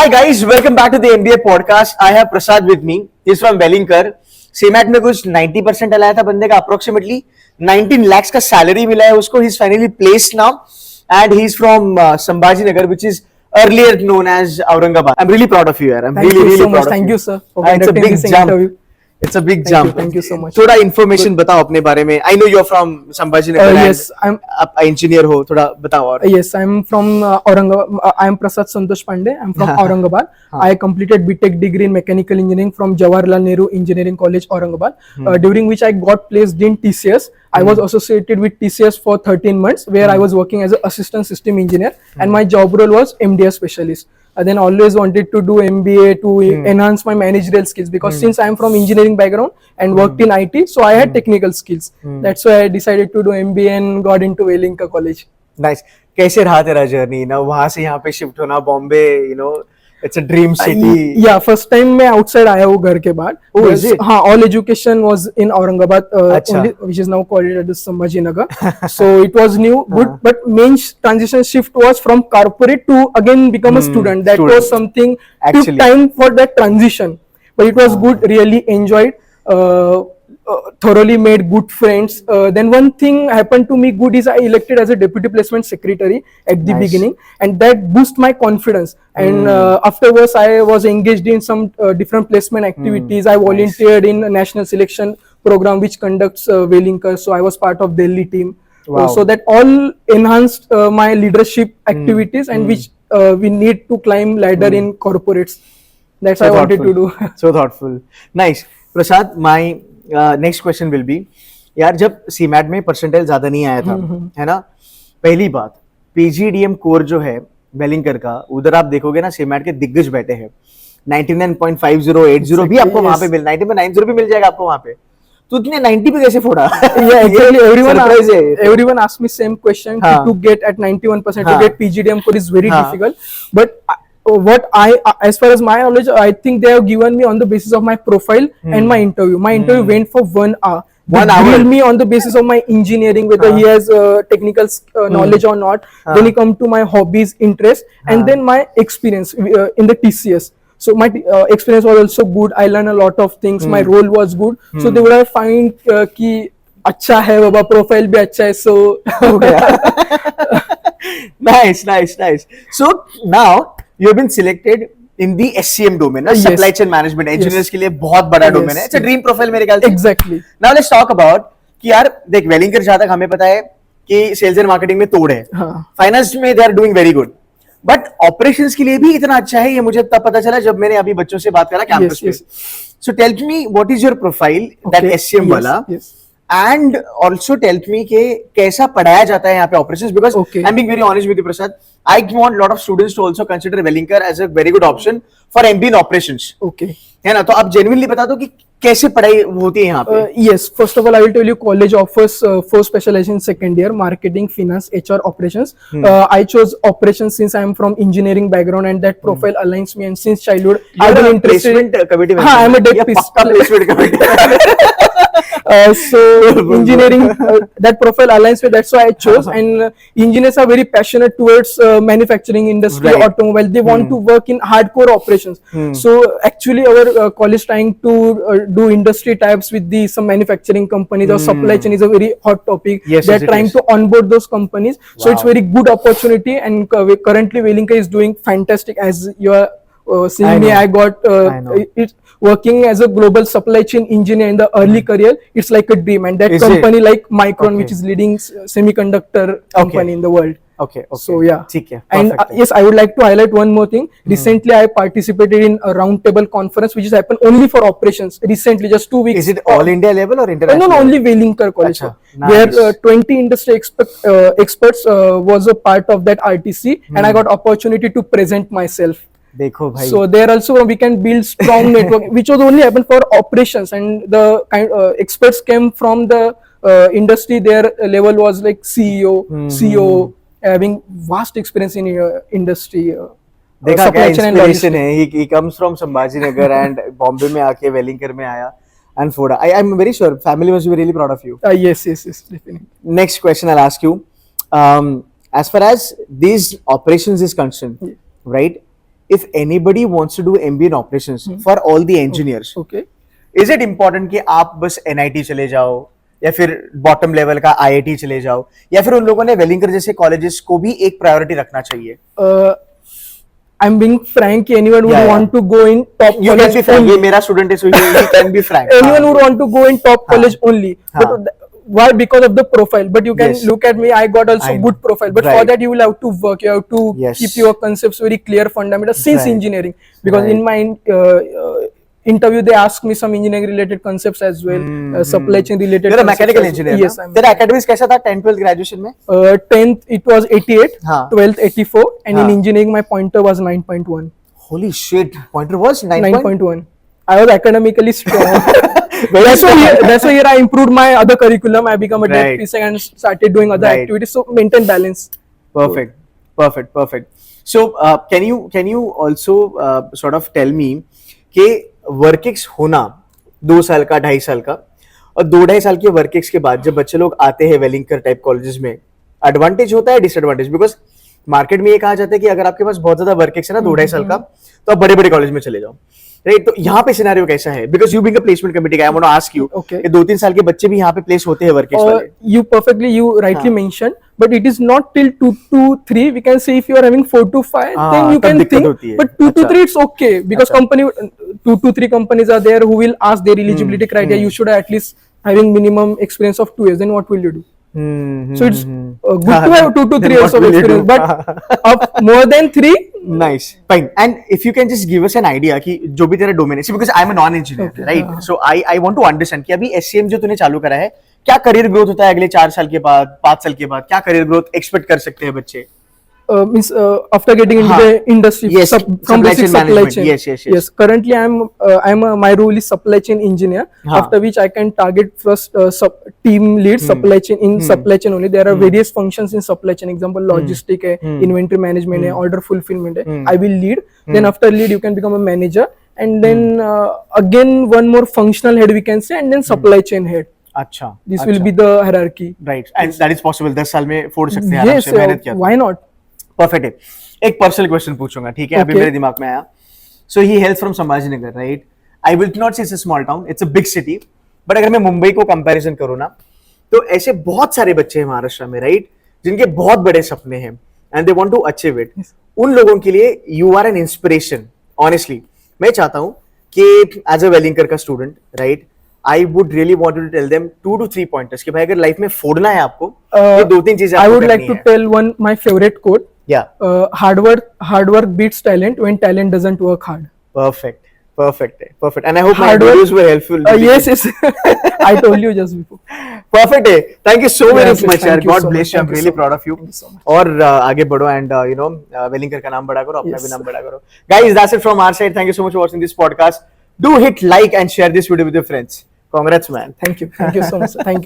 Hi guys, welcome back to the MBA podcast. I have Prasad with me. He's from Wellinger. CMAT में कुछ 90% लाया था बंदे का, approximately 19 lakhs का salary मिला है उसको. He's finally placed now, and he's from Sambhaji Nagar, which is earlier known as Aurangabad. I'm really proud of you, yaar. I'm Thank really you so proud much. of Thank you. you, sir, for It's a conducting big this jump. interview. It's a big Thank jump. you. Thank you so much. थोड़ा information बताओ अपने बारे में. I know you're from Sambhaji Nagar. Yes, आप engineer हो. थोड़ा बताओ और. Yes, I'm from Aurangabad. I am Prasad Santosh Pandey. I'm from Aurangabad. I completed BTech degree in mechanical engineering from Jawaharlal Nehru Engineering College, Aurangabad, during which I got placed in TCS. I was associated with TCS for 13 months, where I was working as an assistant system engineer, and my job role was MDS specialist. I then always wanted to do MBA to enhance my managerial skills, because since I am from engineering background and worked in IT, so I had technical skills. That's why I decided to do MBA and got into Wellinger College. Nice. कैसे रहा तेरा journey ना, वहां से यहाँ पे shift होना Bombay, it's a dream city. Yeah, first time मैं outside आया हूँ घर के बाद. Oh, is it? हाँ, all education was in Aurangabad, अच्छा. only, which is now called as Sambhaji Nagar. So it was new, good, but main transition shift was from corporate to again become a student. That student. was something Actually. took time for that transition, but it was good. Really enjoyed. Thoroughly made good friends. Then one thing happened to me good is I elected as a deputy placement secretary at the Nice. beginning, and that boost my confidence. And afterwards I was engaged in some different placement activities. I volunteered in a national selection program which conducts Wellinger, so I was part of Delhi team. Wow. So that all enhanced my leadership activities, and which we need to climb ladder in corporates. That's what I wanted to do. So thoughtful. Nice. Prasad, my next question will be, यार जब CMAT में percentile ज्यादा नहीं आया था, है ना, पहली बात पीजीडीएम कोर जो है वेलिंगर का, उधर आप देखोगे ना सीमैट के दिग्गज बैठे हैं. 99.50 80 भी आपको वहां पे मिल, 90 में 90 भी मिल जाएगा आपको वहां पे. तो तुमने 90 पे कैसे फोड़ा? Yeah, exactly. Surprise है. Everyone asked me same question. हाँ. To get at 91% हाँ. to get PGDM core is very हाँ. difficult. But what as far as my knowledge, I think they have given me on the basis of my profile and my interview. My interview went for 1 hour. They 1 hour. grilled me on the basis of my engineering, whether he has technical knowledge or not. Then he come to my hobbies, interests, and then my experience in the TCS. So my experience was also good. I learned a lot of things. My role was good. So they would have find कि अच्छा है बाबा, profile भी अच्छा है, so हो गया. Nice. So now you have been selected in the SCM domain, Yes. supply chain management. Engineers के लिए बहुत बड़ा Yes. डोमेन है. It's a dream profile मेरे ख्याल से. exactly. Now let's talk about कि यार देख वेलिंगर जहां तक हमें पता है कि सेल्स एंड मार्केटिंग में तोड़ है, हाँ. फाइनेंस में they are doing very good, but operations के लिए भी इतना अच्छा है ये मुझे तब पता चला जब मैंने अभी बच्चों से बात करा कैंपस पे. yes. So tell me what is your profile that Okay. SCM Yes, वाला, yes. and also tell me कि कैसा पढ़ाया जाता है यहाँ पे operations, because Okay. I'm being very honest with you Prasad, I want lot of students to also consider Wellinger as a very good option for MBA in operations, Okay. है ना. तो आप genuinely बता दो कि कैसे पढ़ाई होती है यहाँ पे. Yes, first of all, I will tell you college offers 4 specialization second year: marketing, finance, HR, operations. I chose operations since I am from engineering background, and that profile aligns me. And since childhood, I've been interested. placement committee member. हाँ, I'm a dead या piece. पक्का placement committee. So engineering, that profile aligns with. That's why I chose. And engineers are very passionate towards manufacturing industry, Right. automobile. They want to work in hardcore operations. So actually, our college trying to do industry types with the some manufacturing companies, or supply chain is a very hot topic. Yes, They're yes, it trying is. to onboard those companies. So it's Wow. very good opportunity. And currently, Wellinger is doing fantastic. As you are seeing me, know. I got I know. it's working as a global supply chain engineer in the early career. It's like a dream. And that Is company it? like Micron, Okay. which is leading semiconductor company in the world. Okay. So yeah. ठीक है. And Perfect. yes, I would like to highlight one more thing. Recently, I participated in a roundtable conference, which has happened only for operations. Recently, just 2 weeks. Is it all India level or international? No, level? only Wellinger College. Acha, Where nice. 20 industry experts was a part of that RTC, and I got opportunity to present myself. देखो भाई. So there also we can build strong network, which was only happen for operations, and the experts came from the industry. Their level was like CEO, CEO, having vast experience in industry. देखा क्या supply chain and inspiration logistics. है. he comes from Sambhaji Nagar and Bombay में आके वेलिंगर में आया and फोड़ा. I'm very sure family must be really proud of you. Yes, definitely. Next question I'll ask you, as far as these operations is concerned, right, if anybody wants to do MBA in operations for all the engineers, Okay. is it important कि आप बस NIT चले जाओ या फिर bottom level का IIT चले जाओ, या फिर उन लोगों ने वेलिंकर जैसे कॉलेजेस को भी एक प्रायोरिटी रखना चाहिए? I'm being frank. Anyone would Yeah, yeah. want to go in top You can college be frank. only. ये मेरा स्टूडेंट है, so you can be frank. Anyone हाँ, would want to go in top college only. हाँ. But why? Because of the profile. But you can Yes. look at me. I got also I know. good profile. But for Right. that you will have to work. You have to Yes. keep your concepts very clear, fundamentals since Right. engineering. Because Right. in my interview they asked me some engineering related concepts as well, supply chain related. You're a concepts mechanical as well. engineer. Yes, ना? I'm. तेरा academics कैसा था 10th 12th graduation में? 10th it was 88, हाँ. 12th 84, and in हाँ. engineering my pointer was 9.1. Holy shit, pointer was 9. 9.1. I was academically strong. Very That's why here I improved my other curriculum. I become a Right. dev PSEC and started doing other Right. activities. So maintain balance. Perfect. So can you also sort of tell me कि वर्किक्स होना 2 साल का 2.5 साल का और 2-2.5 साल के वर्किक्स के बाद जब बच्चे लोग आते हैं वेलिंकर टाइप कॉलेजेस में, एडवांटेज होता है डिसएडवांटेज? बिकॉज मार्केट में ये कहा जाता है कि अगर आपके पास बहुत ज्यादा वर्किक्स है ना 2-2.5 साल का, तो आप बड़े बड़े कॉलेज में चले जाओ, राइट? तो यहाँ पे सिनेरियो कैसा है? Because you being a placement committee guy, I want to ask you Okay. कि 2-3 साल के बच्चे भी यहाँ पे प्लेस होते हैं वर्किक्स वाले? You rightly mentioned, but it is not till 2 to 3. We can say if you are having 4 to 5, then you तब can दिक्कत होती think. है. But 2 to अच्छा. 3 it's okay because अच्छा. company 2 to 3 companies are there who will ask their eligibility criteria. You should at least having minimum experience of 2 years. Then what will you do? So it's good to have 2 to 3 years of experience, but up more than 3. Nice, fine. And if you can just give us an idea कि जो भी तेरा domain है, because I'm a non-engineer, Okay, right? हाँ. So I want to understand कि अभी SCM जो तूने चालू करा है, क्या करियर ग्रोथ होता है अगले 4 साल के बाद, 5 साल के बाद? क्या करियर ग्रोथ एक्सपेक्ट कर सकते हैं बच्चे? Means after getting into हाँ. the industry, Yes, from supply basic chain supply management. chain. Yes. Currently, my role is supply chain engineer. हाँ. After which I can target first team lead supply chain in supply chain only. There are various functions in supply chain. Example, logistic है, inventory management है, order fulfillment है. I will lead. Then after lead, you can become a manager, and then again one more functional head we can say, and then supply chain head. अच्छा. This will be the hierarchy. right. And that is possible. 10 साल में फोड़ सकते हैं आराम Yes, से, मेहनत किया तो. why not? परफेक्ट है. एक पर्सनल क्वेश्चन पूछूंगा, ठीक है? अभी Okay. मेरे दिमाग में आया. So he hails from Sambhajinagar, right? I will not say it's a small town, it's a big city, but अगर मैं मुंबई को कंपैरिजन करूँ ना, तो ऐसे बहुत सारे बच्चे हैं महाराष्ट्र में, राइट, जिनके बहुत बड़े सपने हैं and they want to achieve it. उन लोगों के लिए you are an inspiration. Honestly मैं चाहता हूं कि एज अ वेलिंकर का student, right, I would really want to tell them 2 to 3 pointers कि भाई अगर लाइफ में फोड़ना है आपको, ये 2-3 चीजें I आपको would like करनी to है. tell one my favorite quote. या Hard work beats talent when talent doesn't work hard. perfect and I hope my Hard work- videos were helpful. Yes. I told you just before. Perfect है. Thank you so very Yes, much thank यार. you God so bless much. you. I'm Thank you really so proud much. of you. Thank you so much. और आगे बढ़ो and वेलिंकर का नाम बड़ा करो, अपना Yes. भी नाम बड़ा करो. Guys, that's it from our side. Thank you so much for watching this podcast. Do hit like and share this video with your friends. Congrats, man. Thank you so much. Thank you.